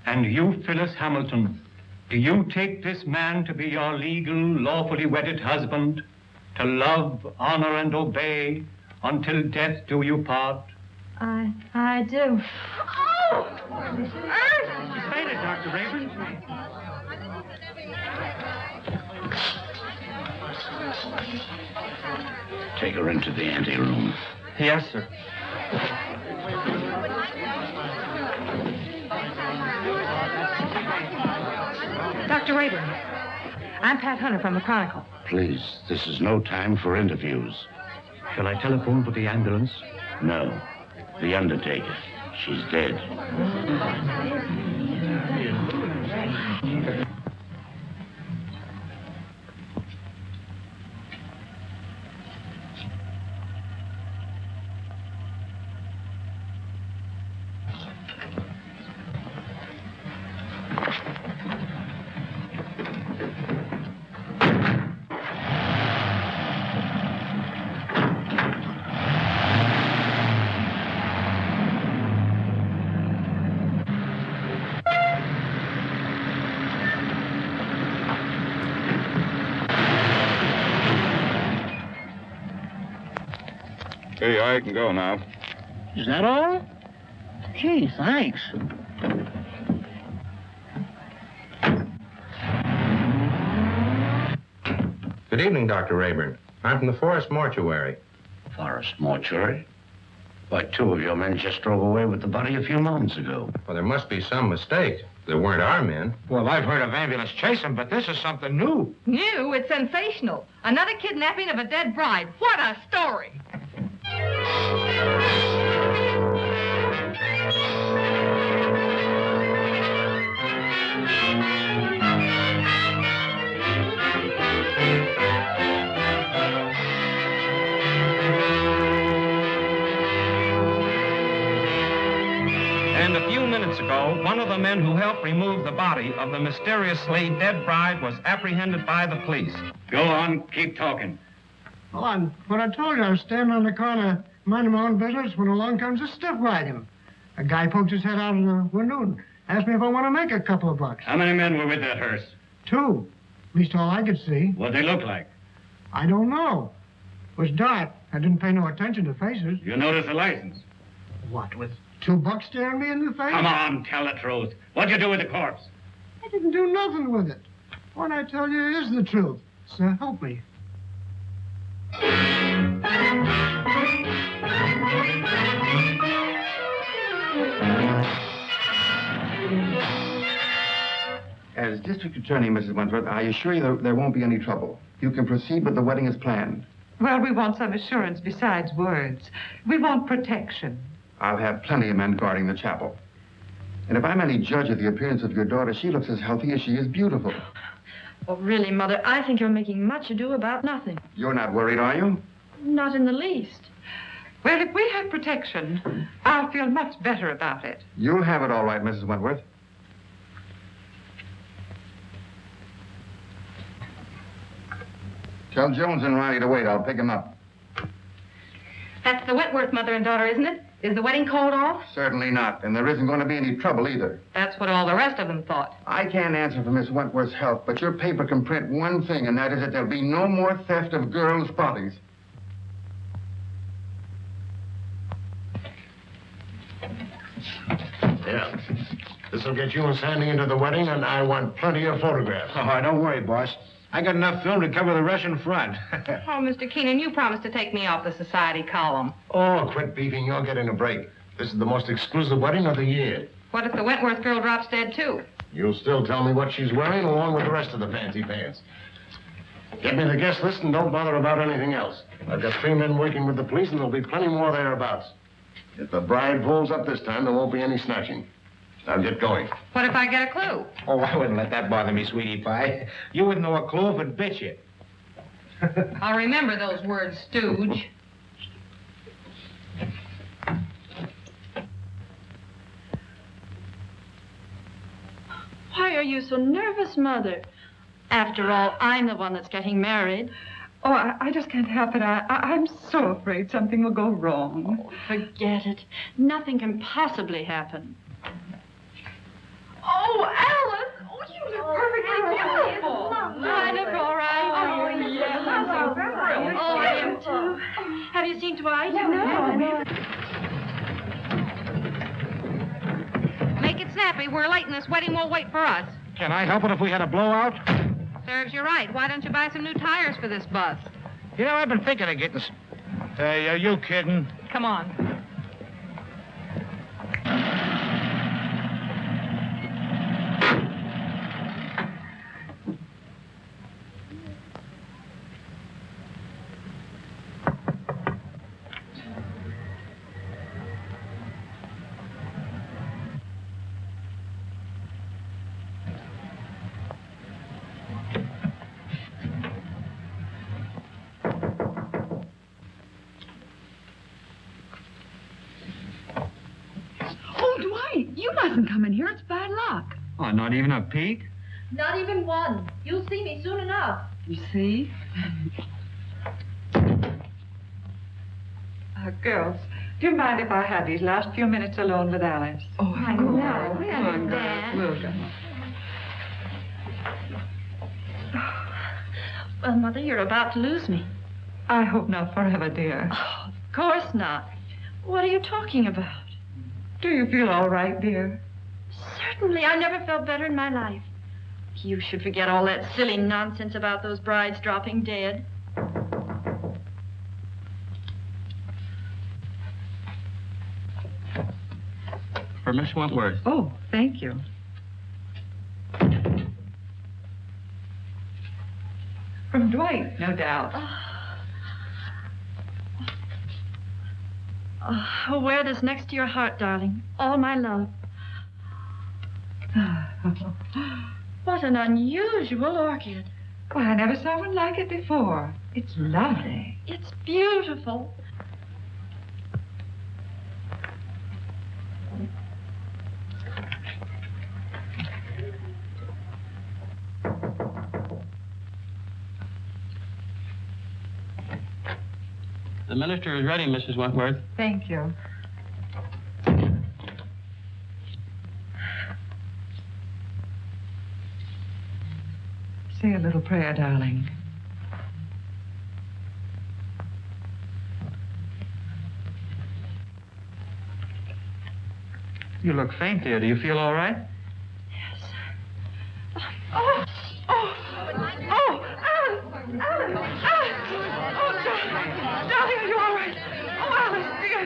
And you, Phyllis Hamilton, do you take this man to be your legal, lawfully wedded husband, to love, honor, and obey until death do you part? I do. Oh! She fainted, Dr. Raven. Take her into the anteroom. Yes, sir. Dr. Rayburn, I'm Pat Hunter from the Chronicle. Please, this is no time for interviews. Shall I telephone for the ambulance? No. The undertaker. She's dead. Hey, I can go now. Is that all? Gee, thanks. Good evening, Dr. Rayburn. I'm from the Forest Mortuary. Forest Mortuary? Why, two of your men just drove away with the body a few moments ago. Well, there must be some mistake. They weren't our men. Well, I've heard of ambulance chasing, but this is something new. New? It's sensational. Another kidnapping of a dead bride. What a story! And a few minutes ago, one of the men who helped remove the body of the mysteriously dead bride was apprehended by the police. Go on, keep talking. Well, what I told you, I was standing on the corner, minding my own business, when along comes a stiff wagon. A guy poked his head out of the window and asked me if I want to make a couple of bucks. How many men were with that hearse? 2. At least all I could see. What'd they look like? I don't know. It was dark. I didn't pay no attention to faces. You notice the license? What, with 2 bucks staring me in the face? Come on, tell the truth. What'd you do with the corpse? I didn't do nothing with it. What I tell you is the truth. So help me. As District Attorney, Mrs. Wentworth, I assure you there won't be any trouble. You can proceed with the wedding as planned. Well, we want some assurance besides words. We want protection. I'll have plenty of men guarding the chapel. And if I'm any judge of the appearance of your daughter, she looks as healthy as she is beautiful. Oh, really, Mother, I think you're making much ado about nothing. You're not worried, are you? Not in the least. Well, if we have protection, I'll feel much better about it. You'll have it all right, Mrs. Wentworth. Tell Jones and Riley to wait. I'll pick him up. That's the Wentworth mother and daughter, isn't it? Is the wedding called off? Certainly not. And there isn't going to be any trouble either. That's what all the rest of them thought. I can't answer for Miss Wentworth's health, but your paper can print one thing, and that is that there'll be no more theft of girls' bodies. Yeah. This'll get you and Sandy into the wedding, and I want plenty of photographs. Oh, don't worry, boss. I got enough film to cover the Russian front. Oh, Mr. Keenan, you promised to take me off the society column. Oh, quit beefing. You're getting a break. This is the most exclusive wedding of the year. What if the Wentworth girl drops dead, too? You'll still tell me what she's wearing along with the rest of the fancy pants. Get me the guest list and don't bother about anything else. I've got 3 men working with the police and there'll be plenty more thereabouts. If the bride pulls up this time, there won't be any snatching. Now get going. What if I get a clue? Oh, I wouldn't let that bother me, sweetie pie. You wouldn't know a clue if it bit you. I'll remember those words, stooge. Why are you so nervous, Mother? After all, I'm the one that's getting married. Oh, I just can't help it. I'm so afraid something will go wrong. Oh, forget it. Nothing can possibly happen. Oh, Alice! Oh, you look perfectly beautiful. I look all right. Oh, yes. Oh, I am too. Have you seen Dwight? No. Make it snappy. We're late and this wedding won't wait for us. Can I help it if we had a blowout? Serves you right. Why don't you buy some new tires for this bus? You know, I've been thinking of getting... Hey, are you kidding? Come on. You mustn't come in here. It's bad luck. Oh, not even a peek? Not even one. You'll see me soon enough. You see? Girls, do you mind if I had these last few minutes alone with Alice? Oh, I know. We understand. We'll go. Well, Mother, you're about to lose me. I hope not forever, dear. Oh, of course not. What are you talking about? Do you feel all right, dear? Certainly. I never felt better in my life. You should forget all that silly nonsense about those brides dropping dead. For Miss Wentworth. Oh, thank you. From Dwight, no doubt. Oh, wear this next to your heart, darling. All my love. What an unusual orchid. Well, I never saw one like it before. It's lovely. It's beautiful. The minister is ready, Mrs. Wentworth. Thank you. Say a little prayer, darling. You look faint, dear. Do you feel all right? Yes. Oh, Alice! Alice! Oh, darling, are you all right? Oh, Alice, dear.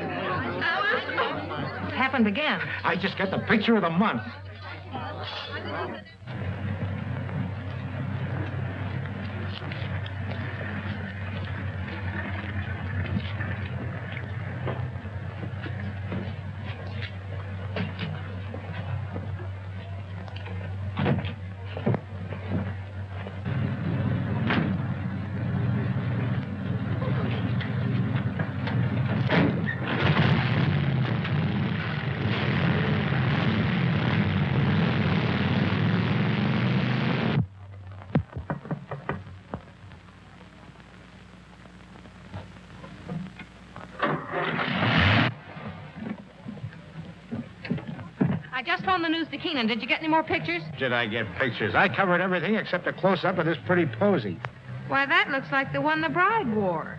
Alice! It happened again. I just got the picture of the month. I just phoned the news to Keenan. Did you get any more pictures? Did I get pictures? I covered everything except a close-up of this pretty posy. Why, that looks like the one the bride wore.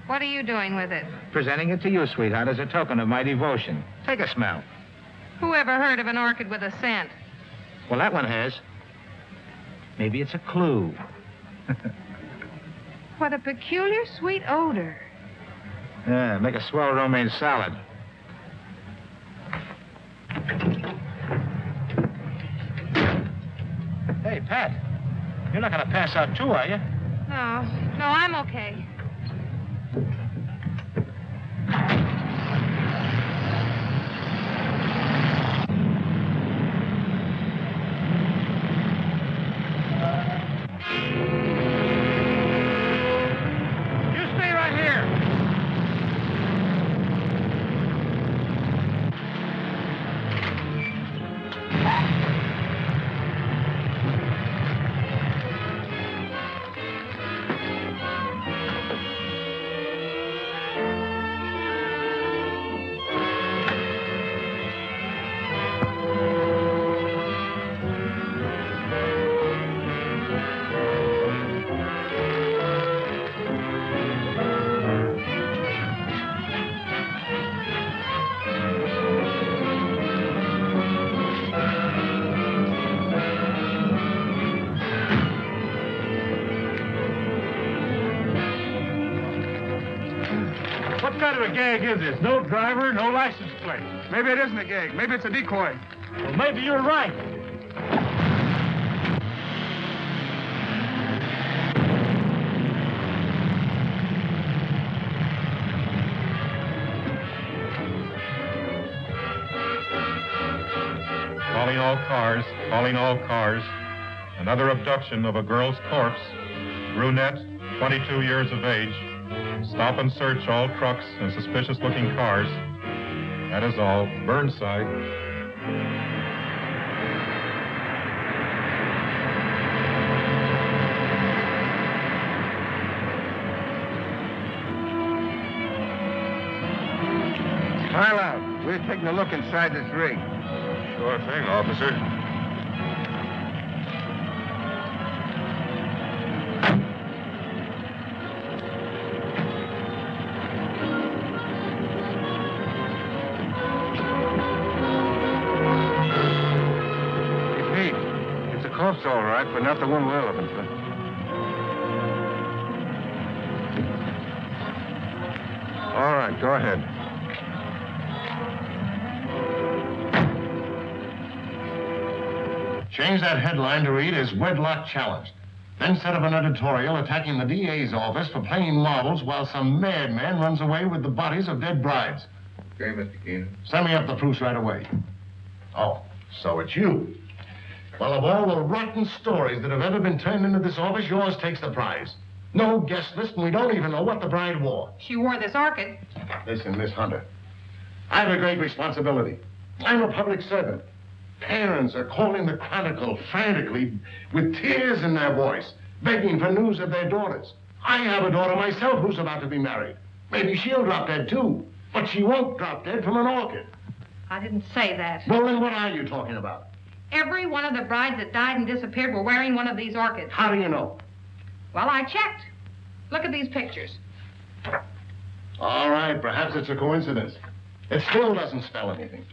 What are you doing with it? Presenting it to you, sweetheart, as a token of my devotion. Take a smell. Who ever heard of an orchid with a scent? Well, that one has. Maybe it's a clue. What a peculiar sweet odor. Yeah, make a swell romaine salad. Hey, Pat, you're not going to pass out too, are you? No, I'm okay. What kind of a gag is this? No driver, no license plate. Maybe it isn't a gag. Maybe it's a decoy. Well, maybe you're right. Calling all cars, calling all cars. Another abduction of a girl's corpse. Brunette, 22 years of age. Stop and search all trucks and suspicious-looking cars. That is all. Burnside. Pile out. We're taking a look inside this rig. Sure thing, officer. Corpse, all right, but not the one we're looking for. All right, go ahead. Change that headline to read as Wedlock Challenged. Then set up an editorial attacking the DA's office for playing marbles while some madman runs away with the bodies of dead brides. Okay, Mr. Keenan. Send me up the proofs right away. Oh, so it's you. Well, of all the rotten stories that have ever been turned into this office, yours takes the prize. No guest list, and we don't even know what the bride wore. She wore this orchid. Listen, Miss Hunter, I have a great responsibility. I'm a public servant. Parents are calling the Chronicle frantically with tears in their voice, begging for news of their daughters. I have a daughter myself who's about to be married. Maybe she'll drop dead, too. But she won't drop dead from an orchid. I didn't say that. Well, then what are you talking about? Every one of the brides that died and disappeared were wearing one of these orchids. How do you know? Well, I checked. Look at these pictures. All right, perhaps it's a coincidence. It still doesn't spell anything.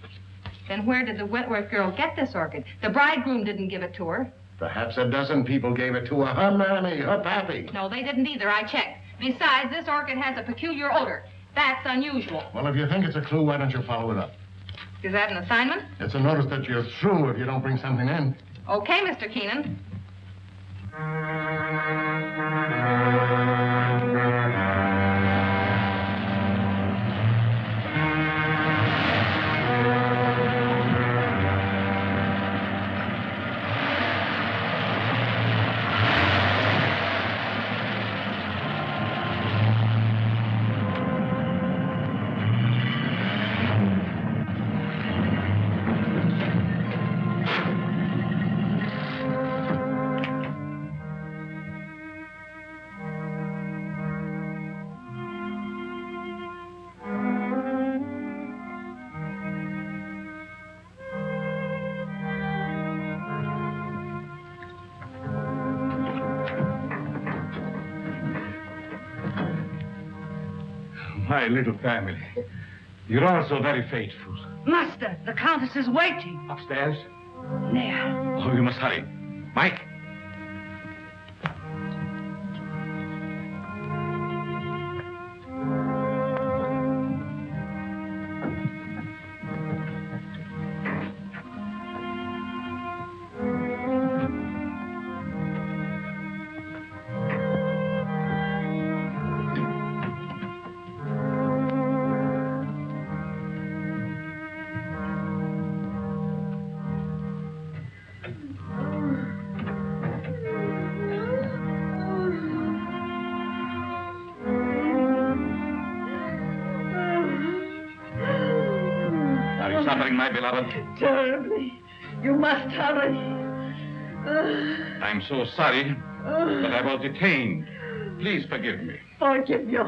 Then where did the Wentworth girl get this orchid? The bridegroom didn't give it to her. Perhaps a dozen people gave it to her. Her mammy, her pappy. No, they didn't either. I checked. Besides, this orchid has a peculiar odor. That's unusual. Well, if you think it's a clue, why don't you follow it up? Is that an assignment? It's a notice that you're through if you don't bring something in. Okay, Mr. Keenan. My little family. You're all so very faithful. Master, the Countess is waiting. Upstairs? There. Oh, you must hurry. Mike? find my beloved? Terribly. You must hurry. I'm so sorry that I was detained. Please forgive me. Forgive you.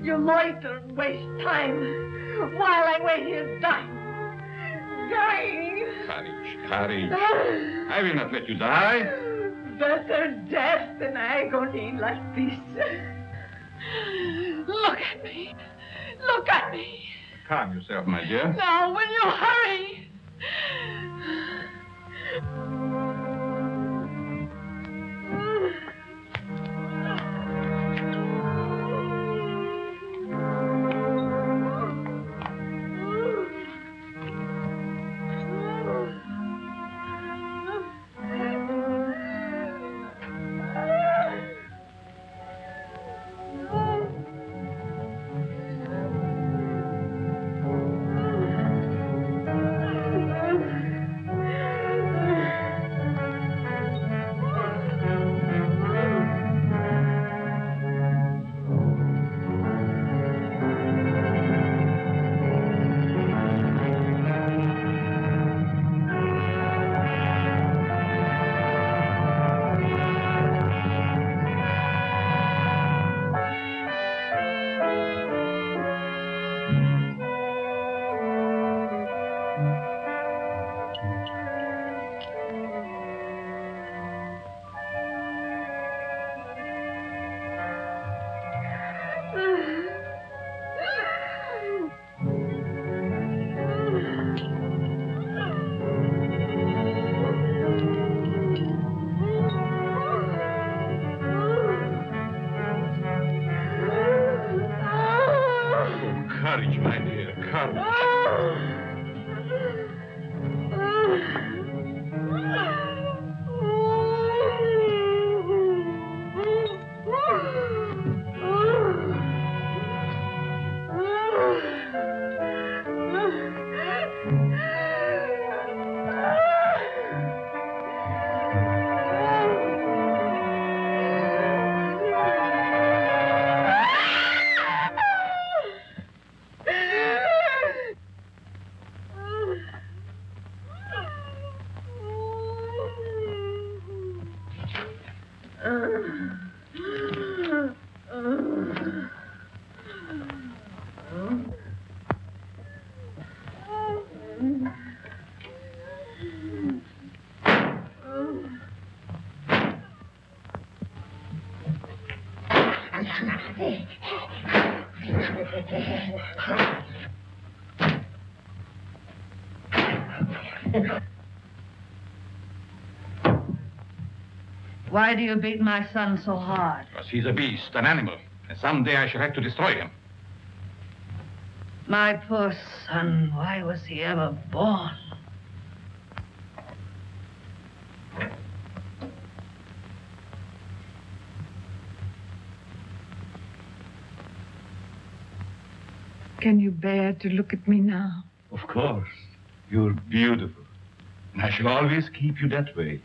You loiter and waste time while I wait here dying. Dying. Courage. I will not let you die. Better death than agony like this. Look at me. Look at me. Calm yourself, my dear. Now, will you hurry? Courage, my dear, courage. Why do you beat my son so hard? Because he's a beast, an animal, and someday I shall have to destroy him. My poor son, why was he ever born? Can you bear to look at me now? Of course. You're beautiful. And I shall always keep you that way.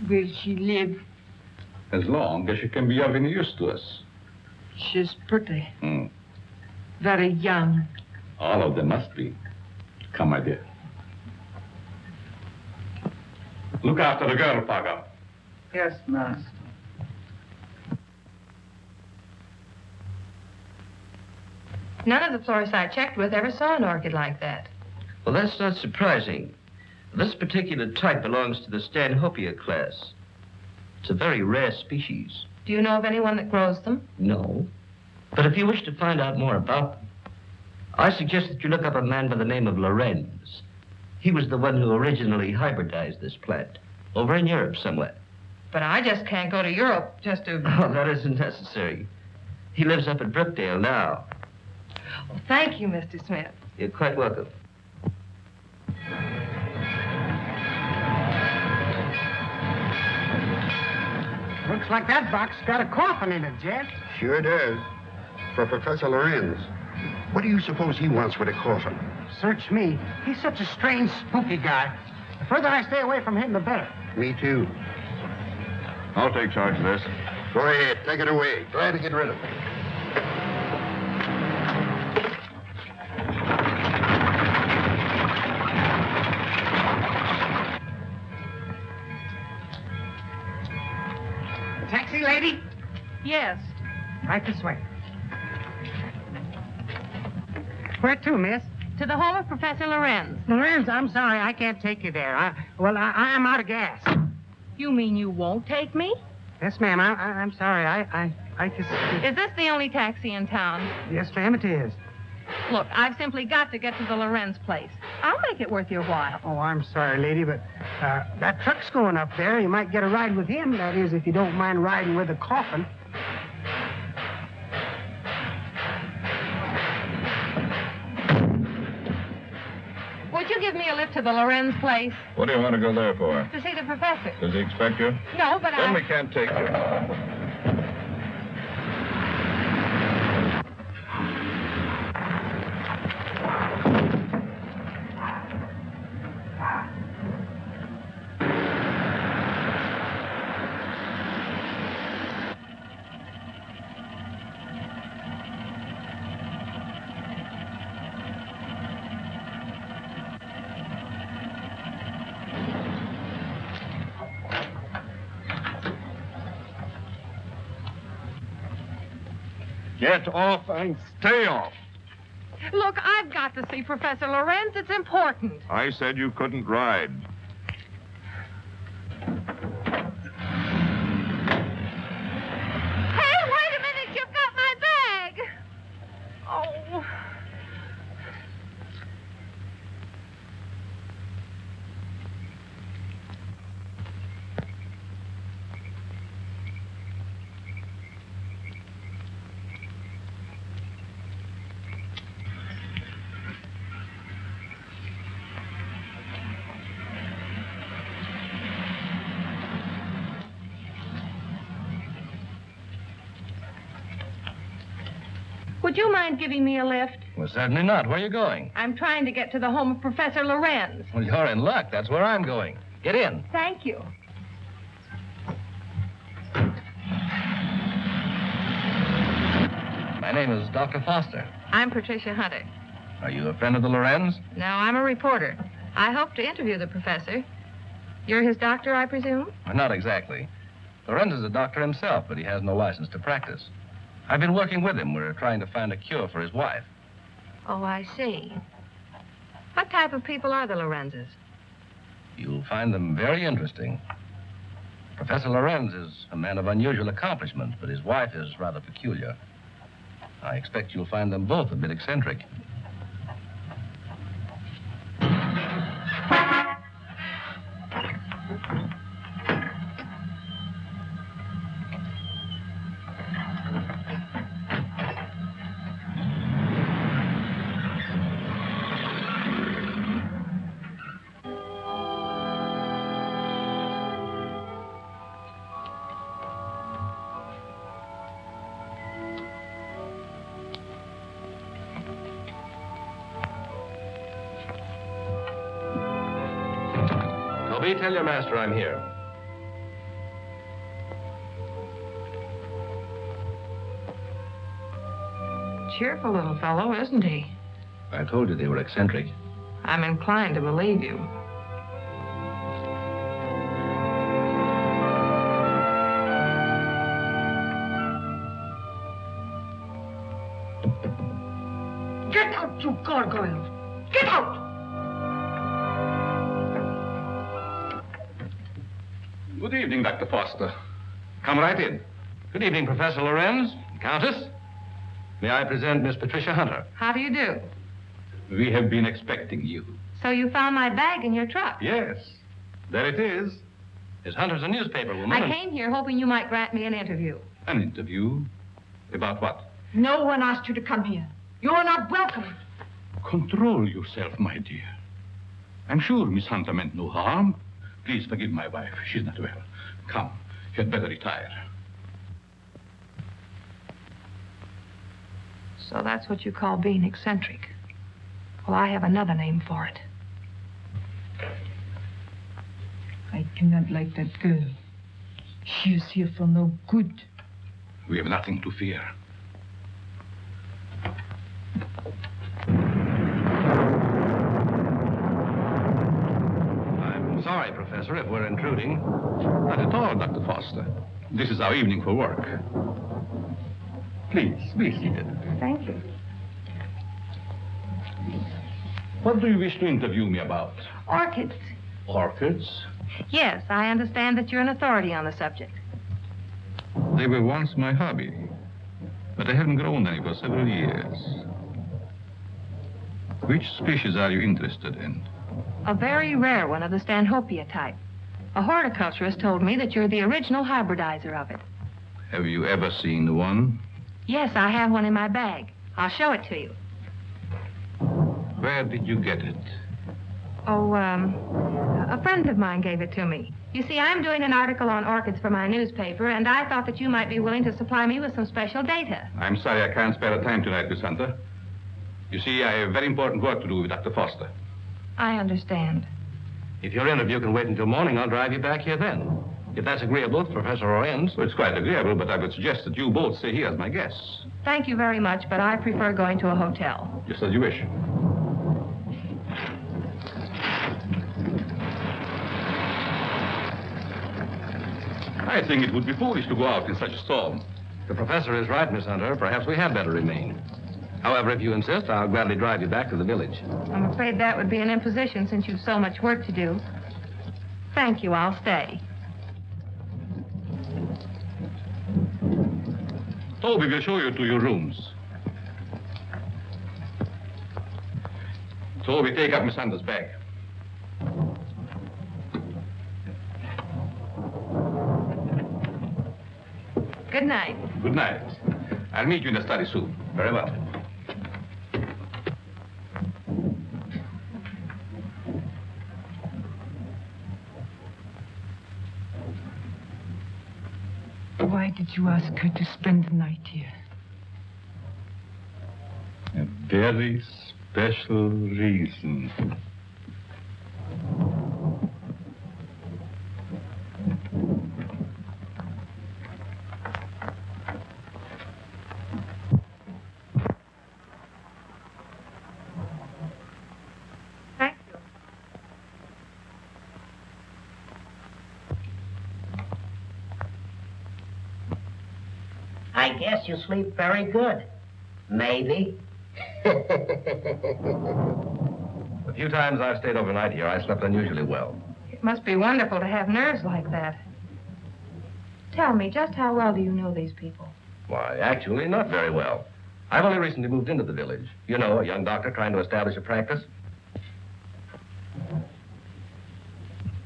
Will she live? As long as she can be of any use to us. She's pretty. Very young. All of them must be. Come, my dear. Look after the girl, Paga. Yes, master. None of the florists I checked with ever saw an orchid like that. Well, that's not surprising. This particular type belongs to the Stanhopea class. It's a very rare species. Do you know of anyone that grows them? No. But if you wish to find out more about them, I suggest that you look up a man by the name of Lorenz. He was the one who originally hybridized this plant, over in Europe somewhere. But I just can't go to Europe just to... Oh, that isn't necessary. He lives up at Brookdale now. Well, thank you, Mr. Smith. You're quite welcome. Looks like that box got a coffin in it, Jet. Sure does. For Professor Lorenz. What do you suppose he wants with a coffin? Search me. He's such a strange, spooky guy. The further I stay away from him, the better. Me too. I'll take charge of this. Go ahead. Take it away. Glad to get rid of it. Taxi, lady? Yes. Right this way. Where to, miss? To the home of Professor Lorenz. Lorenz, I'm sorry, I can't take you there. I'm out of gas. You mean you won't take me? Yes, ma'am. I'm sorry. I just... Is this the only taxi in town? Yes, ma'am, it is. Look, I've simply got to get to the Lorenz place. I'll make it worth your while. Oh, I'm sorry, lady, but that truck's going up there. You might get a ride with him. That is, if you don't mind riding with a Coffin. Would you give me a lift to the Lorenz place? What do you want to go there for? To see the professor. Does he expect you? No, but Then we can't take you. Get off and stay off. Look, I've got to see Professor Lorenz. It's important. I said you couldn't ride. Hey, wait a minute. You've got my bag. Oh. Would you mind giving me a lift? Well, certainly not. Where are you going? I'm trying to get to the home of Professor Lorenz. Well, you're in luck. That's where I'm going. Get in. Thank you. My name is Dr. Foster. I'm Patricia Hunter. Are you a friend of the Lorenz? No, I'm a reporter. I hope to interview the professor. You're his doctor, I presume? Well, not exactly. Lorenz is a doctor himself, but he has no license to practice. I've been working with him. We're trying to find a cure for his wife. Oh, I see. What type of people are the Lorenzes? You'll find them very interesting. Professor Lorenz is a man of unusual accomplishment, but his wife is rather peculiar. I expect you'll find them both a bit eccentric. Tell your master I'm here. Cheerful little fellow, isn't he? I told you they were eccentric. I'm inclined to believe you. Get out, you gargoyles! Get out! Good evening, Dr. Foster. Come right in. Good evening, Professor Lorenz, Countess. May I present Miss Patricia Hunter? How do you do? We have been expecting you. So you found my bag in your truck? Yes. There it is. Miss Hunter's a newspaper woman. I came here hoping you might grant me an interview. An interview? About what? No one asked you to come here. You are not welcome. Control yourself, my dear. I'm sure Miss Hunter meant no harm. Please forgive my wife. She's not well. Come, you had better retire. So that's what you call being eccentric. Well, I have another name for it. I cannot like that girl. She is here for no good. We have nothing to fear. I'm sorry, Professor, if we're intruding. Not at all, Dr. Foster. This is our evening for work. Please, be seated. Thank you. What do you wish to interview me about? Orchids. Orchids? Yes, I understand that you're an authority on the subject. They were once my hobby, but I haven't grown any for several years. Which species are you interested in? A very rare one of the Stanhopea type. A horticulturist told me that you're the original hybridizer of it. Have you ever seen one? Yes, I have one in my bag. I'll show it to you. Where did you get it? Oh, a friend of mine gave it to me. You see, I'm doing an article on orchids for my newspaper, and I thought that you might be willing to supply me with some special data. I'm sorry I can't spare the time tonight, Miss Hunter. You see, I have very important work to do with Dr. Foster. I understand. If your interview can wait until morning, I'll drive you back here then. If that's agreeable to Professor Lorenz. Well, it's quite agreeable, but I would suggest that you both stay here as my guests. Thank you very much, but I prefer going to a hotel. Just as you wish. I think it would be foolish to go out in such a storm. The professor is right, Miss Hunter. Perhaps we had better remain. However, if you insist, I'll gladly drive you back to the village. I'm afraid that would be an imposition since you've so much work to do. Thank you, I'll stay. Toby will show you to your rooms. Toby, take up Miss Hunter's bag. Good night. Good night. I'll meet you in the study soon. Very well. Why did you ask her to spend the night here? A very special reason. I guess you sleep very good. Maybe. The few times I've stayed overnight here, I slept unusually well. It must be wonderful to have nerves like that. Tell me, just how well do you know these people? Why, actually, not very well. I've only recently moved into the village. You know, a young doctor trying to establish a practice.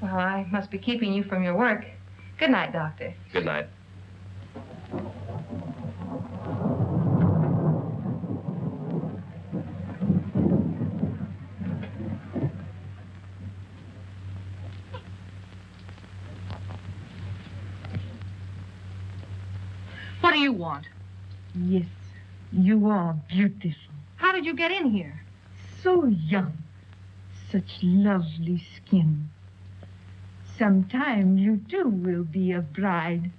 Well, I must be keeping you from your work. Good night, Doctor. Good night. What do you want? Yes, you are beautiful. How did you get in here? So young. Such lovely skin. Sometime you too will be a bride.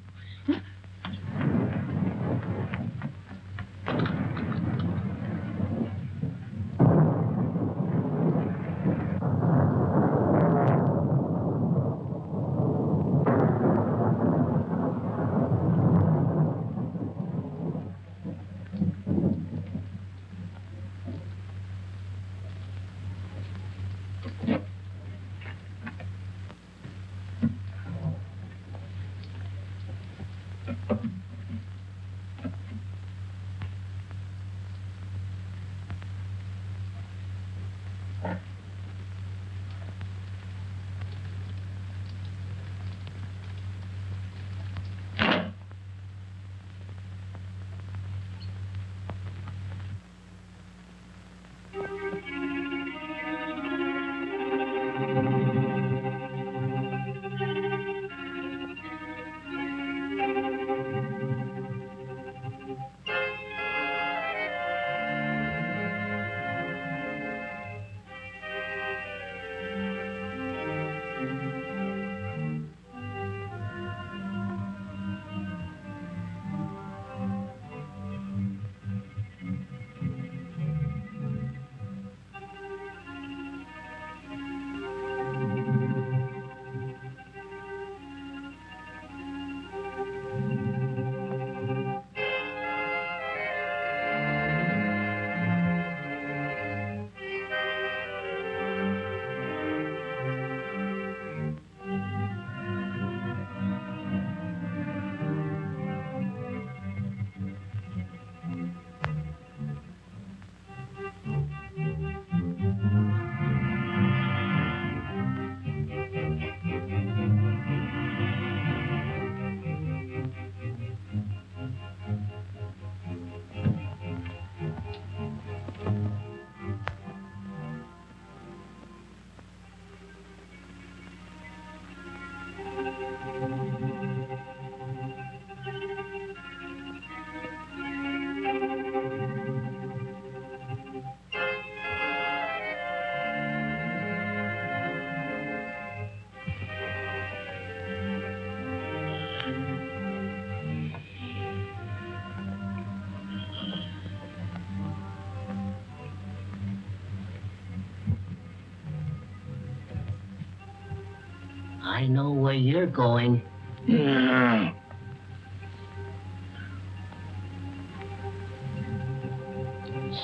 I know where you're going.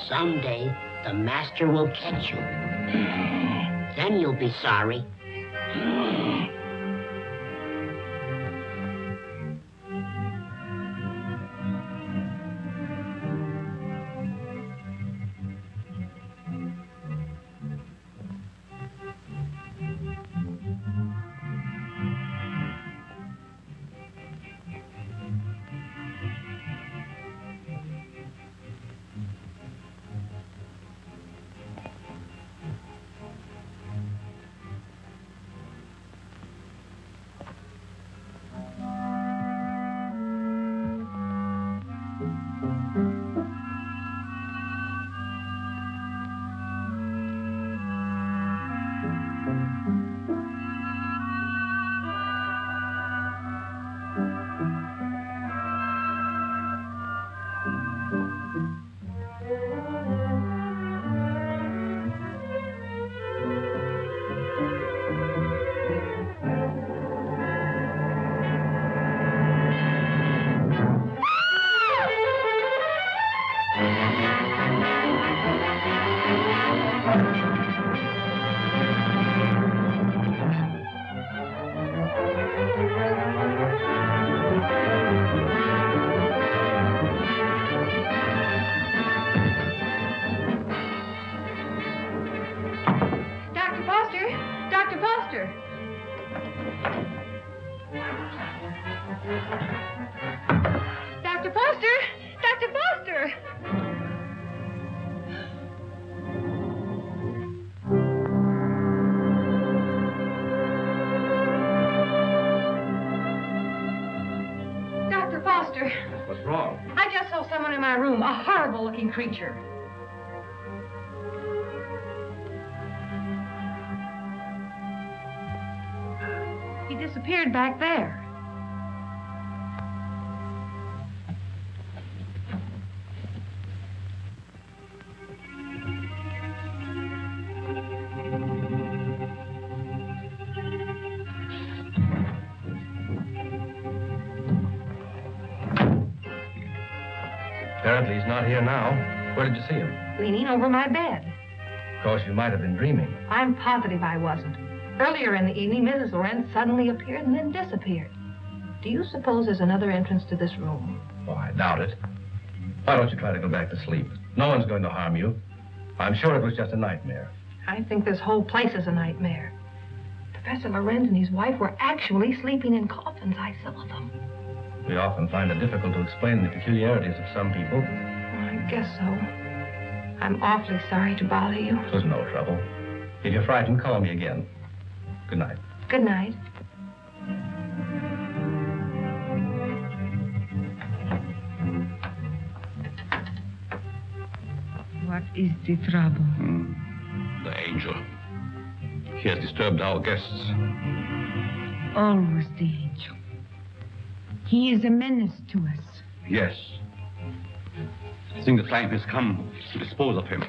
Someday, the master will catch you. Then you'll be sorry. Dr. Foster! Dr. Foster! Dr. Foster! What's wrong? I just saw someone in my room, a horrible-looking creature. He disappeared back there. Apparently he's not here now. Where did you see him? Leaning over my bed. Of course, you might have been dreaming. I'm positive I wasn't. Earlier in the evening, Mrs. Lorenz suddenly appeared and then disappeared. Do you suppose there's another entrance to this room? Oh, I doubt it. Why don't you try to go back to sleep? No one's going to harm you. I'm sure it was just a nightmare. I think this whole place is a nightmare. Professor Lorenz and his wife were actually sleeping in coffins. I saw them. We often find it difficult to explain the peculiarities of some people. I guess so. I'm awfully sorry to bother you. It was no trouble. If you're frightened, call me again. Good night. Good night. What is the trouble? The angel. He has disturbed our guests. Always the angel. He is a menace to us. Yes. I think the time has come to dispose of him.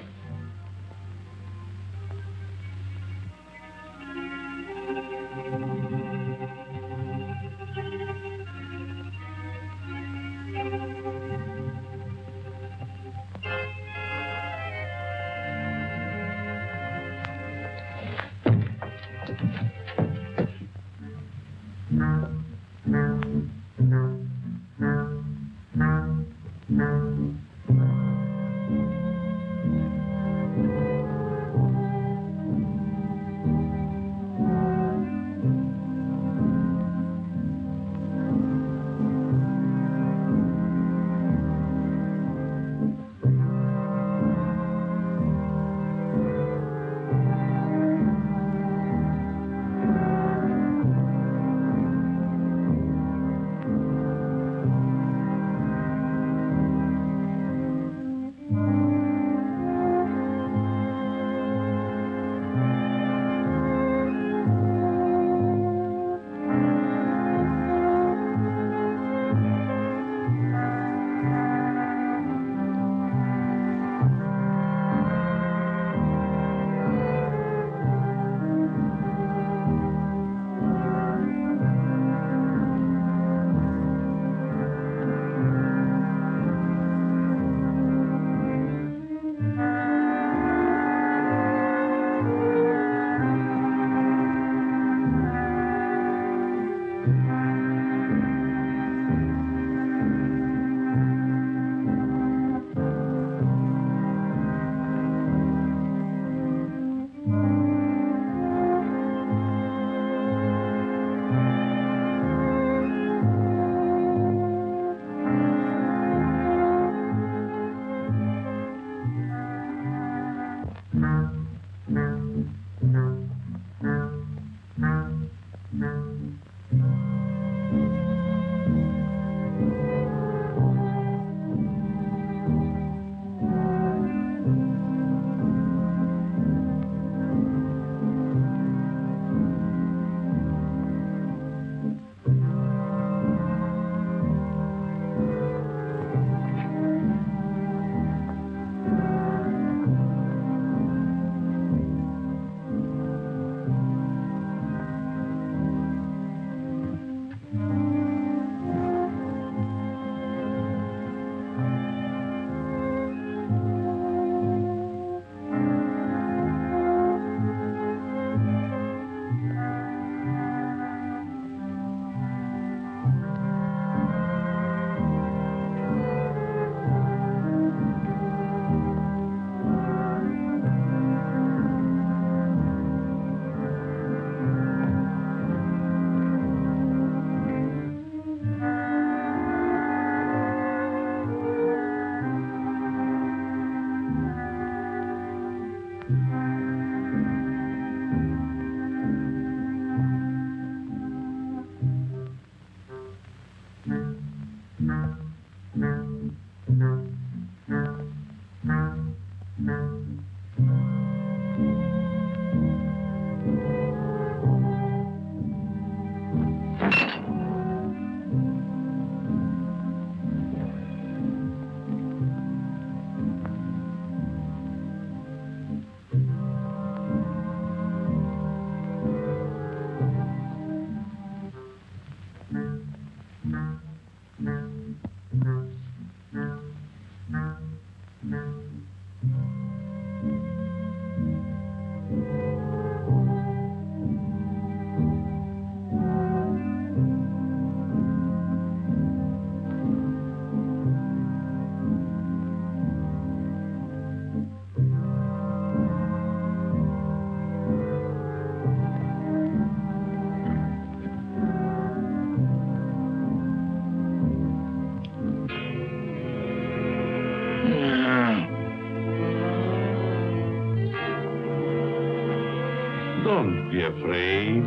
Don't be afraid,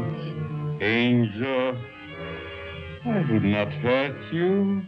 Angel. I would not hurt you.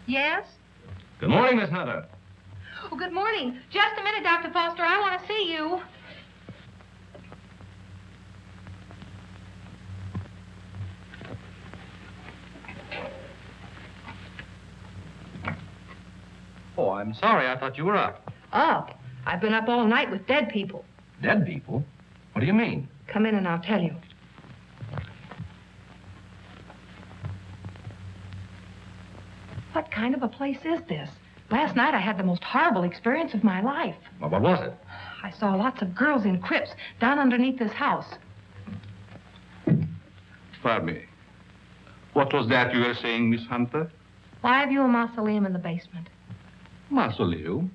Yes? Good morning, Miss Hunter. Oh, good morning. Just a minute, Dr. Foster. I want to see you. Oh, I'm sorry. I thought you were up. Up? I've been up all night with dead people. Dead people? What do you mean? Come in and I'll tell you. What kind of a place is this? Last night I had the most horrible experience of my life. Well, what was it? I saw lots of girls in crypts down underneath this house. Pardon me. What was that you were saying, Miss Hunter? Why have you a mausoleum in the basement? Mausoleum?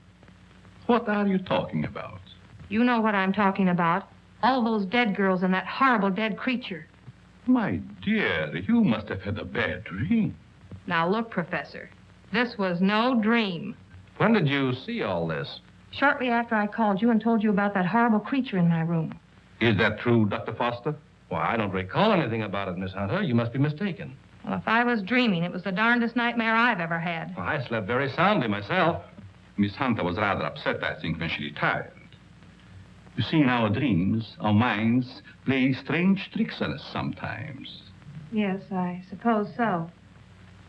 What are you talking about? You know what I'm talking about. All those dead girls and that horrible dead creature. My dear, you must have had a bad dream. Now look, Professor, this was no dream. When did you see all this? Shortly after I called you and told you about that horrible creature in my room. Is that true, Dr. Foster? Well, I don't recall anything about it, Miss Hunter. You must be mistaken. Well, if I was dreaming, it was the darndest nightmare I've ever had. Well, I slept very soundly myself. Miss Hunter was rather upset, I think, when she retired. You see, in our dreams, our minds play strange tricks on us sometimes. Yes, I suppose so.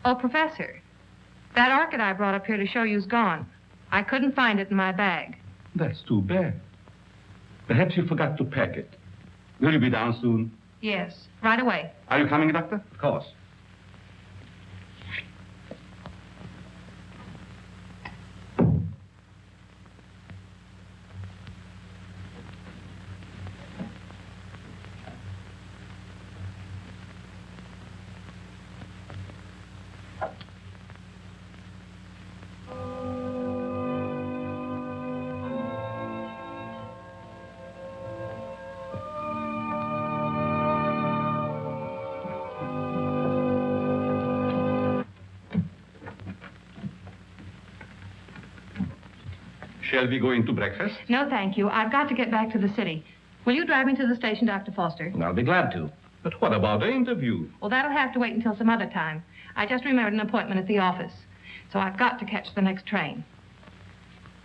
Oh, Professor, that orchid I brought up here to show you's gone. I couldn't find it in my bag. That's too bad. Perhaps you forgot to pack it. Will you be down soon? Yes, right away. Are you coming, Doctor? Of course. Shall we go into breakfast? No, thank you. I've got to get back to the city. Will you drive me to the station, Dr. Foster? I'll be glad to. But what about the interview? Well, that'll have to wait until some other time. I just remembered an appointment at the office. So I've got to catch the next train.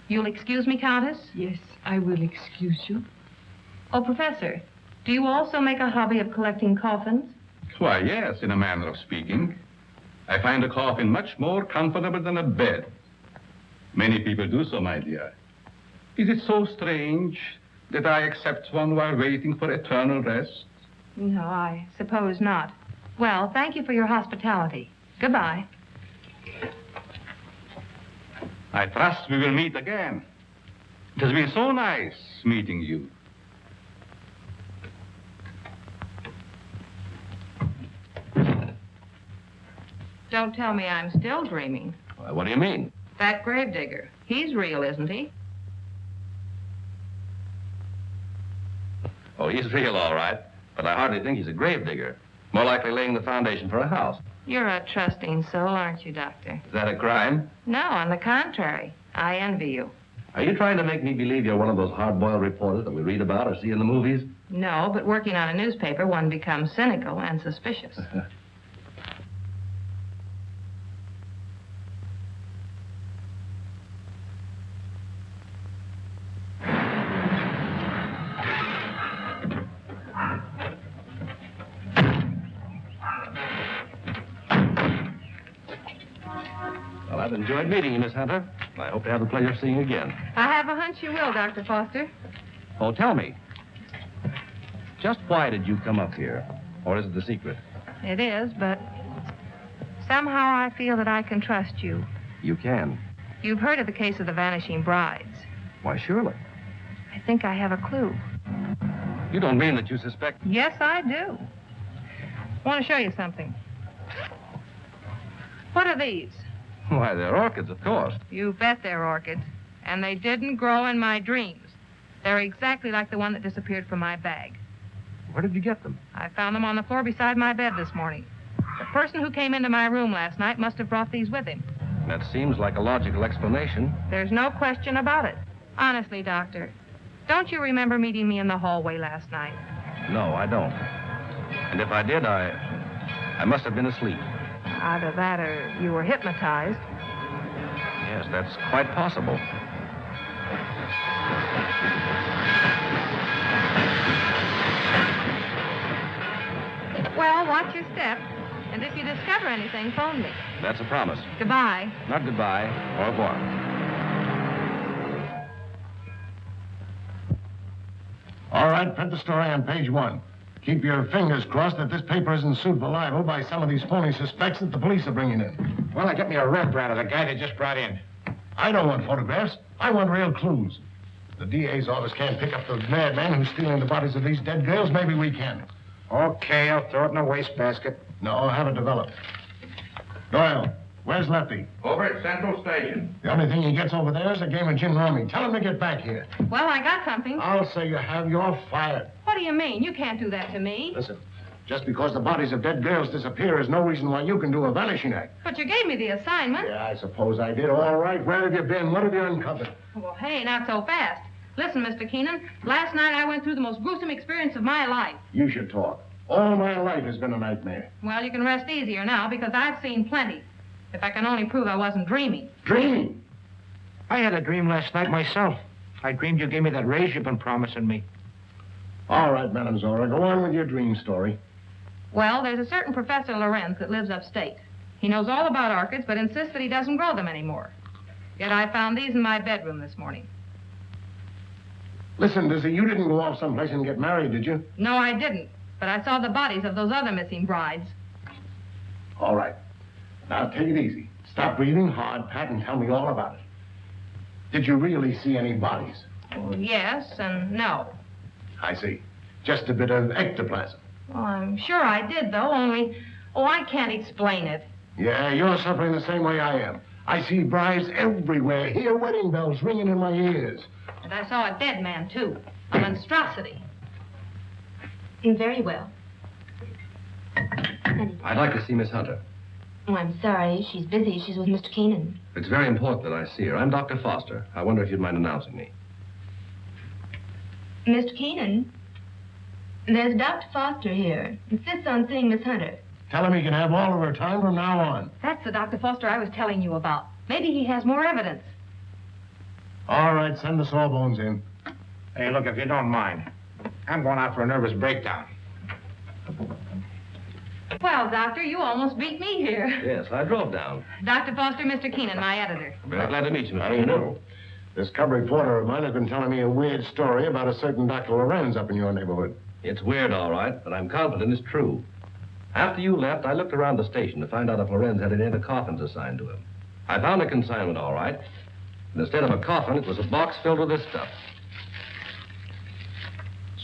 You'll excuse me, Countess? Yes, I will excuse you. Oh, Professor, do you also make a hobby of collecting coffins? Why, yes, in a manner of speaking. I find a coffin much more comfortable than a bed. Many people do so, my dear. Is it so strange that I accept one while waiting for eternal rest? No, I suppose not. Well, thank you for your hospitality. Goodbye. I trust we will meet again. It has been so nice meeting you. Don't tell me I'm still dreaming. What do you mean? That gravedigger. He's real, isn't he? Oh, he's real, all right. But I hardly think he's a gravedigger. More likely laying the foundation for a house. You're a trusting soul, aren't you, Doctor? Is that a crime? No, on the contrary. I envy you. Are you trying to make me believe you're one of those hard-boiled reporters that we read about or see in the movies? No, but working on a newspaper, one becomes cynical and suspicious. Well, I've enjoyed meeting you, Miss Hunter. I hope to have the pleasure of seeing you again. I have a hunch you will, Dr. Foster. Oh, tell me. Just why did you come up here? Or is it the secret? It is, but somehow I feel that I can trust you. You can. You've heard of the case of the vanishing brides. Why, surely. I think I have a clue. You don't mean that you suspect... Yes, I do. I want to show you something. What are these? Why, they're orchids, of course. You bet they're orchids. And they didn't grow in my dreams. They're exactly like the one that disappeared from my bag. Where did you get them? I found them on the floor beside my bed this morning. The person who came into my room last night must have brought these with him. That seems like a logical explanation. There's no question about it. Honestly, Doctor, don't you remember meeting me in the hallway last night? No, I don't. And if I did, I must have been asleep. Either that or you were hypnotized. Yes, that's quite possible. Well, watch your step. And if you discover anything, phone me. That's a promise. Goodbye. Not goodbye. Au revoir. All right, print the story on page 1. Keep your fingers crossed that this paper isn't sued for libel by some of these phony suspects that the police are bringing in. Well, get me a Rembrandt of the guy they just brought in. I don't want photographs. I want real clues. The DA's office can't pick up the madman who's stealing the bodies of these dead girls. Maybe we can. Okay, I'll throw it in a wastebasket. No, I'll have it developed. Doyle, where's Lefty? Over at Central Station. The only thing he gets over there is a game of gin rummy. Tell him to get back here. Well, I got something. I'll say you have. You're fired. What do you mean? You can't do that to me. Listen, just because the bodies of dead girls disappear is no reason why you can do a vanishing act. But you gave me the assignment. Yeah, I suppose I did. All right, where have you been? What have you uncovered? Well, hey, not so fast. Listen, Mr. Keenan, last night I went through the most gruesome experience of my life. You should talk. All my life has been a nightmare. Well, you can rest easier now because I've seen plenty. If I can only prove I wasn't dreaming. Dreaming? I had a dream last night myself. I dreamed you gave me that raise you've been promising me. All right, Melanzora, go on with your dream story. Well, there's a certain Professor Lorenz that lives upstate. He knows all about orchids, but insists that he doesn't grow them anymore. Yet I found these in my bedroom this morning. Listen, Dizzy, you didn't go off someplace and get married, did you? No, I didn't. But I saw the bodies of those other missing brides. All right. Now, take it easy. Stop breathing hard, Pat, and tell me all about it. Did you really see any bodies? Well, yes and no. I see. Just a bit of ectoplasm. Well, I'm sure I did, though, only... Oh, I can't explain it. Yeah, you're suffering the same way I am. I see brides everywhere. Hear wedding bells ringing in my ears. And I saw a dead man, too. A monstrosity. Very well. I'd like to see Miss Hunter. Oh, I'm sorry. She's busy. She's with Mr. Keenan. It's very important that I see her. I'm Dr. Foster. I wonder if you'd mind announcing me. Mr. Keenan, there's Dr. Foster here. Insists on seeing Miss Hunter. Tell him he can have all of her time from now on. That's the Dr. Foster I was telling you about. Maybe he has more evidence. All right, send the sawbones in. Hey, look, if you don't mind, I'm going out for a nervous breakdown. Well, Doctor, you almost beat me here. Yes, I drove down. Dr. Foster, Mr. Keenan, my editor. Very glad to meet you, Mr. How do you know? This cub reporter of mine has been telling me a weird story about a certain Dr. Lorenz up in your neighborhood. It's weird, all right, but I'm confident it's true. After you left, I looked around the station to find out if Lorenz had any of the coffins assigned to him. I found a consignment, all right, And instead of a coffin, it was a box filled with this stuff.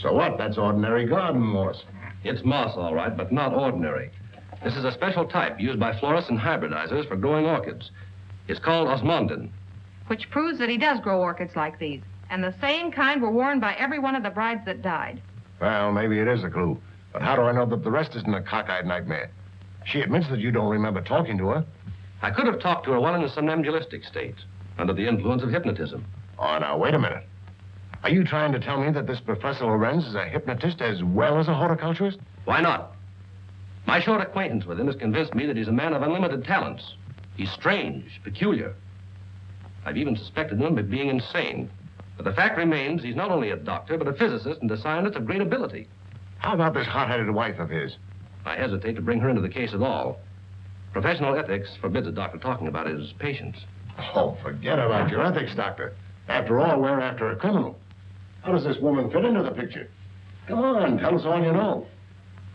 So what? That's ordinary garden moss. It's moss, all right, but not ordinary. This is a special type used by florists and hybridizers for growing orchids. It's called osmundin. Which proves that he does grow orchids like these. And the same kind were worn by every one of the brides that died. Well, maybe it is a clue. But how do I know that the rest isn't a cockeyed nightmare? She admits that you don't remember talking to her. I could have talked to her while in a somnambulistic state, under the influence of hypnotism. Oh, now, wait a minute. Are you trying to tell me that this Professor Lorenz is a hypnotist as well as a horticulturist? Why not? My short acquaintance with him has convinced me that he's a man of unlimited talents. He's strange, peculiar. I've even suspected him of being insane. But the fact remains he's not only a doctor, but a physicist and a scientist of great ability. How about this hot-headed wife of his? I hesitate to bring her into the case at all. Professional ethics forbids a doctor talking about his patients. Oh, forget about your ethics, Doctor. After all, we're after a criminal. How does this woman fit into the picture? Come on, tell us all you know.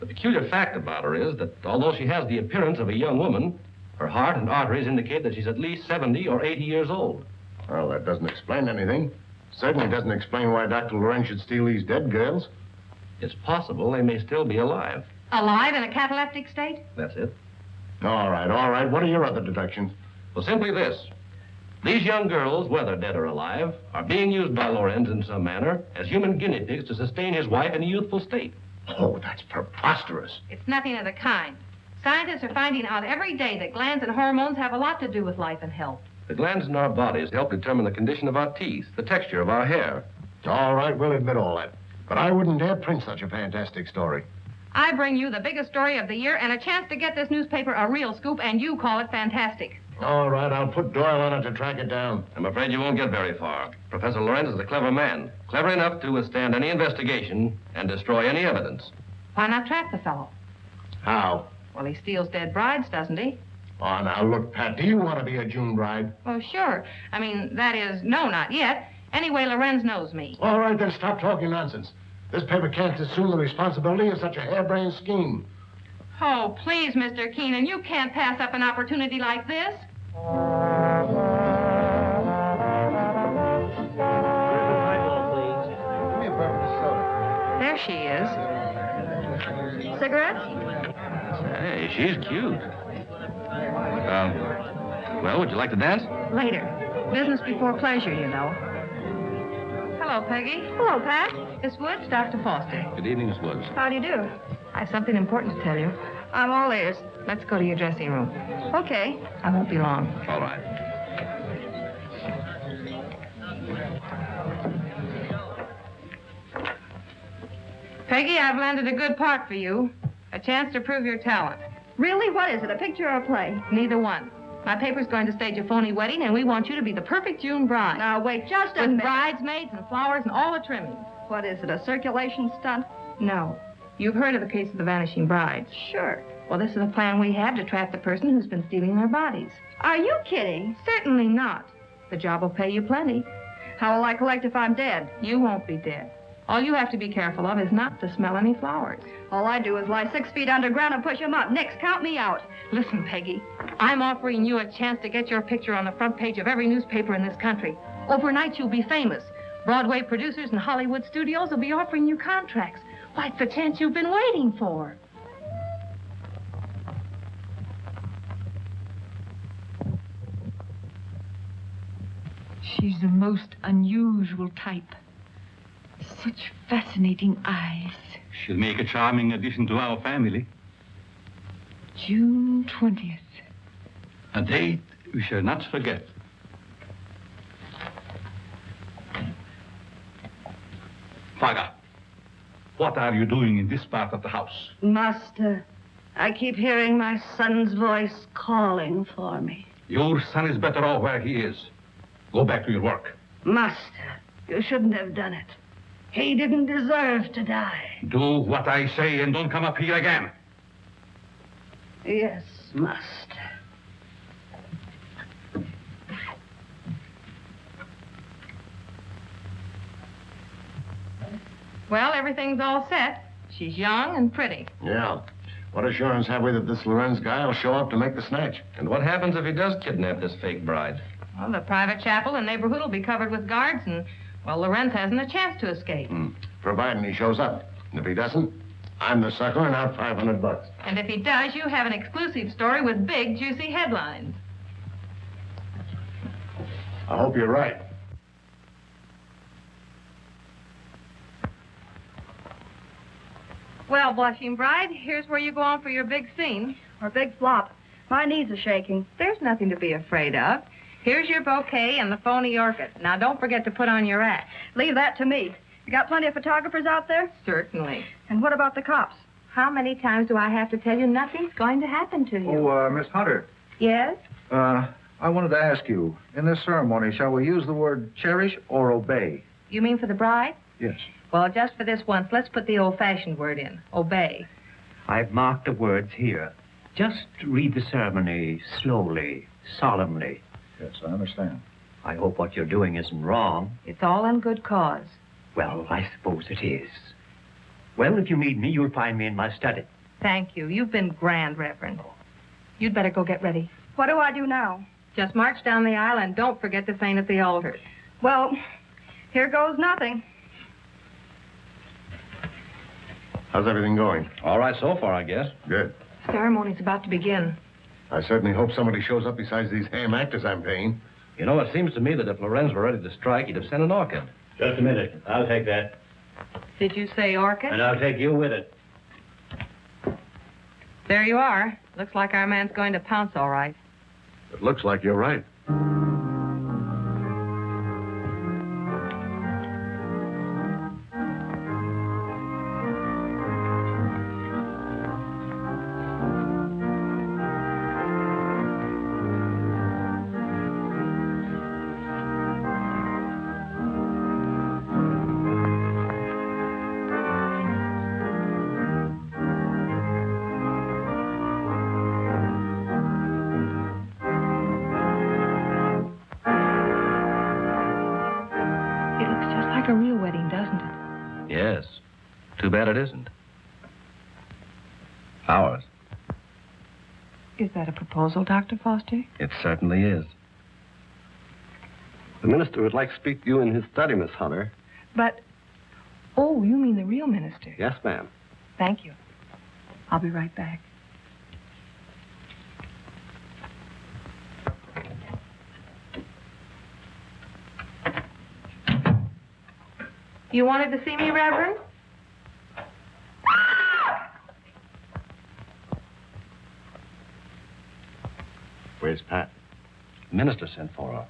The peculiar fact about her is that although she has the appearance of a young woman, her heart and arteries indicate that she's at least 70 or 80 years old. Well, that doesn't explain anything. Certainly doesn't explain why Dr. Lorenz should steal these dead girls. It's possible they may still be alive. Alive in a cataleptic state? That's it. All right. What are your other deductions? Well, simply this. These young girls, whether dead or alive, are being used by Lorenz in some manner as human guinea pigs to sustain his wife in a youthful state. Oh, that's preposterous. It's nothing of the kind. Scientists are finding out every day that glands and hormones have a lot to do with life and health. The glands in our bodies help determine the condition of our teeth, the texture of our hair. All right, we'll admit all that. But I wouldn't dare print such a fantastic story. I bring you the biggest story of the year and a chance to get this newspaper a real scoop, and you call it fantastic. All right, I'll put Doyle on it to track it down. I'm afraid you won't get very far. Professor Lorenz is a clever man, clever enough to withstand any investigation and destroy any evidence. Why not trap the fellow? How? Well, he steals dead brides, doesn't he? Oh, now, look, Pat, do you want to be a June bride? Oh, sure. I mean, that is, no, not yet. Anyway, Lorenz knows me. All right, then stop talking nonsense. This paper can't assume the responsibility of such a harebrained scheme. Oh, please, Mr. Keenan, you can't pass up an opportunity like this. There she is. Cigarettes? Hey, she's cute. Well, would you like to dance? Later. Business before pleasure, you know. Hello, Peggy. Hello, Pat. Miss Woods, Dr. Foster. Good evening, Miss Woods. How do you do? I have something important to tell you. I'm all ears. Let's go to your dressing room. Okay. I won't be long. All right. Peggy, I've landed a good part for you. A chance to prove your talent. Really? What is it, a picture or a play? Neither one. My paper's going to stage a phony wedding, and we want you to be the perfect June bride. Now, wait just a With minute. bridesmaids and flowers and all the trimmings. What is it, a circulation stunt? No. You've heard of the case of the vanishing brides. Sure. Well, this is a plan we have to trap the person who's been stealing their bodies. Are you kidding? Certainly not. The job will pay you plenty. How will I collect if I'm dead? You won't be dead. All you have to be careful of is not to smell any flowers. All I do is lie 6 feet underground and push them up. Nix, count me out. Listen, Peggy, I'm offering you a chance to get your picture on the front page of every newspaper in this country. Overnight, you'll be famous. Broadway producers and Hollywood studios will be offering you contracts. Why, it's the chance you've been waiting for. She's a most unusual type. Such fascinating eyes. She'll make a charming addition to our family. June 20th. A date we shall not forget. Faga, what are you doing in this part of the house? Master, I keep hearing my son's voice calling for me. Your son is better off where he is. Go back to your work. Master, you shouldn't have done it. He didn't deserve to die. Do what I say and don't come up here again. Yes, master. Well, everything's all set. She's young and pretty. Yeah. What assurance have we that this Lorenz guy will show up to make the snatch? And what happens if he does kidnap this fake bride? Well, the private chapel and neighborhood will be covered with guards, and, well, Lorenz hasn't a chance to escape. Providing he shows up. And if he doesn't, I'm the sucker and out $500. And if he does, you have an exclusive story with big, juicy headlines. I hope you're right. Well, blushing bride, here's where you go on for your big scene. Or big flop. My knees are shaking. There's nothing to be afraid of. Here's your bouquet and the phony orchid. Now, don't forget to put on your act. Leave that to me. You got plenty of photographers out there? Certainly. And what about the cops? How many times do I have to tell you nothing's going to happen to you? Oh, Miss Hunter. Yes? I wanted to ask you, in this ceremony, shall we use the word cherish or obey? You mean for the bride? Yes. Well, just for this once, let's put the old-fashioned word in. Obey. I've marked the words here. Just read the ceremony slowly, solemnly. Yes, I understand. I hope what you're doing isn't wrong. It's all in good cause. Well, I suppose it is. Well, if you need me, you'll find me in my study. Thank you. You've been grand, Reverend. You'd better go get ready. What do I do now? Just march down the aisle and don't forget to faint at the altar. Well, here goes nothing. How's everything going? All right so far, I guess. Good. Ceremony's about to begin. I certainly hope somebody shows up besides these ham actors I'm paying. You know, it seems to me that if Lorenz were ready to strike, he'd have sent an orchid. Just a minute. I'll take that. Did you say orchid? And I'll take you with it. There you are. Looks like our man's going to pounce all right. It looks like you're right. A real wedding, doesn't it? Yes. Too bad it isn't. Ours. Is that a proposal, Dr. Foster? It certainly is. The minister would like to speak to you in his study, Miss Hunter. But, oh, you mean the real minister? Yes, ma'am. Thank you. I'll be right back. You wanted to see me, Reverend? Where's Pat? The minister sent for her.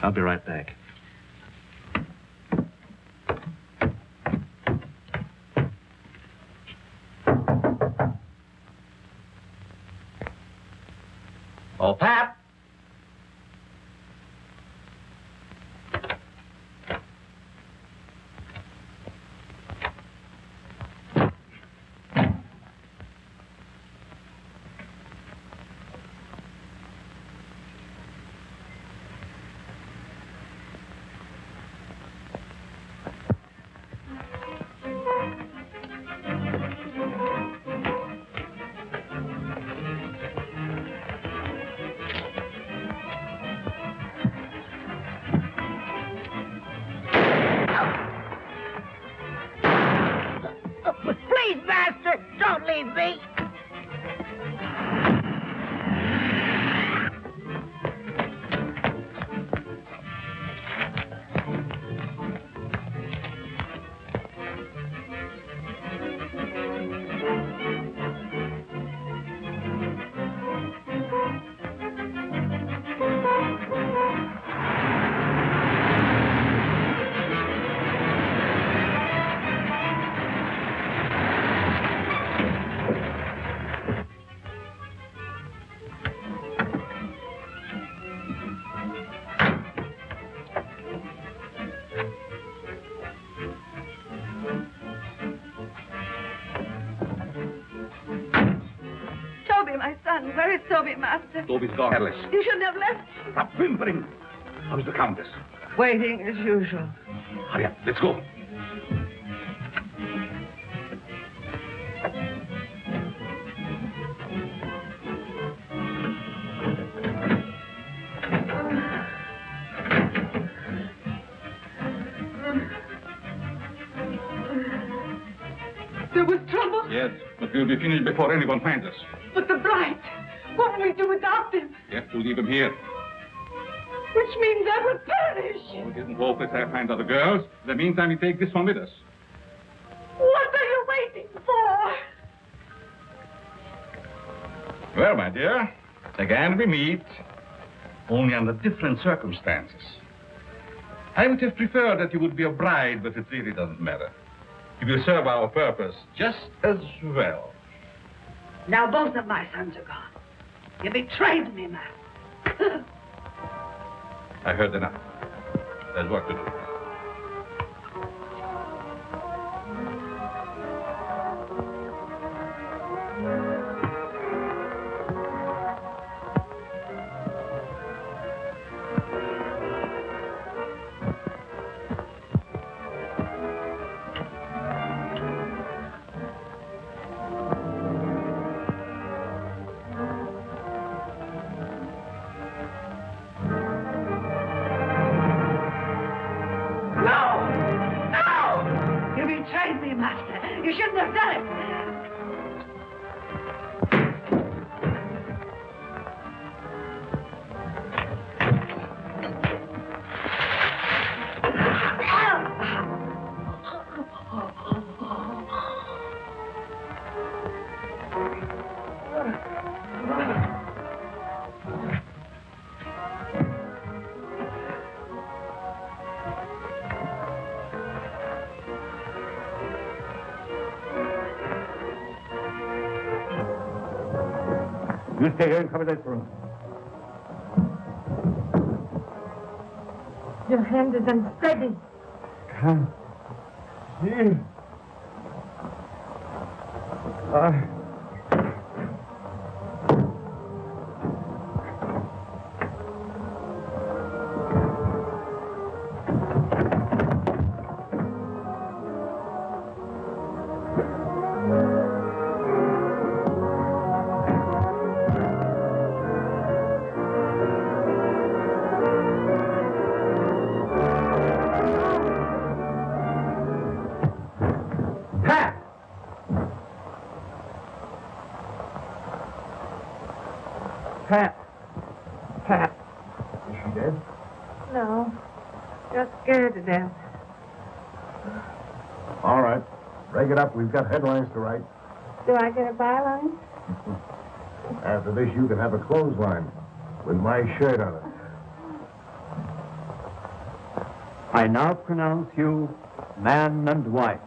I'll be right back. Oh, Pat! Where is Toby, Master? Toby's gone. Alice. You shouldn't have left. Stop whimpering. How's the Countess? Waiting as usual. Hurry up. Let's go. There was trouble? Yes, but we'll be finished before anyone finds us. But the bride, what will we do without them? We have to leave him here. Which means I will perish. Oh, it isn't hopeless I find other girls. In the meantime, we take this one with us. What are you waiting for? Well, my dear, again we meet, only under different circumstances. I would have preferred that you would be a bride, but it really doesn't matter. You will serve our purpose just as well. Now both of my sons are gone. You betrayed me, Master. I heard enough. There's work to do. You shouldn't have done it. You stay here and cover this room. Your hand is unsteady. Can't see. Pat. Is she dead? No. Just scared to death. All right. Break it up. We've got headlines to write. Do I get a byline? After this, you can have a clothesline with my shirt on it. I now pronounce you man and wife.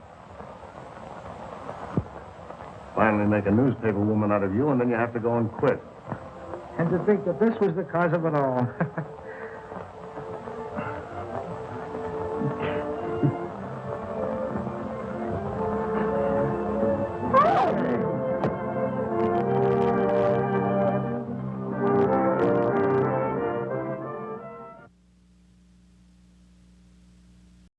Finally make a newspaper woman out of you, and then you have to go and quit. And to think that this was the cause of it all.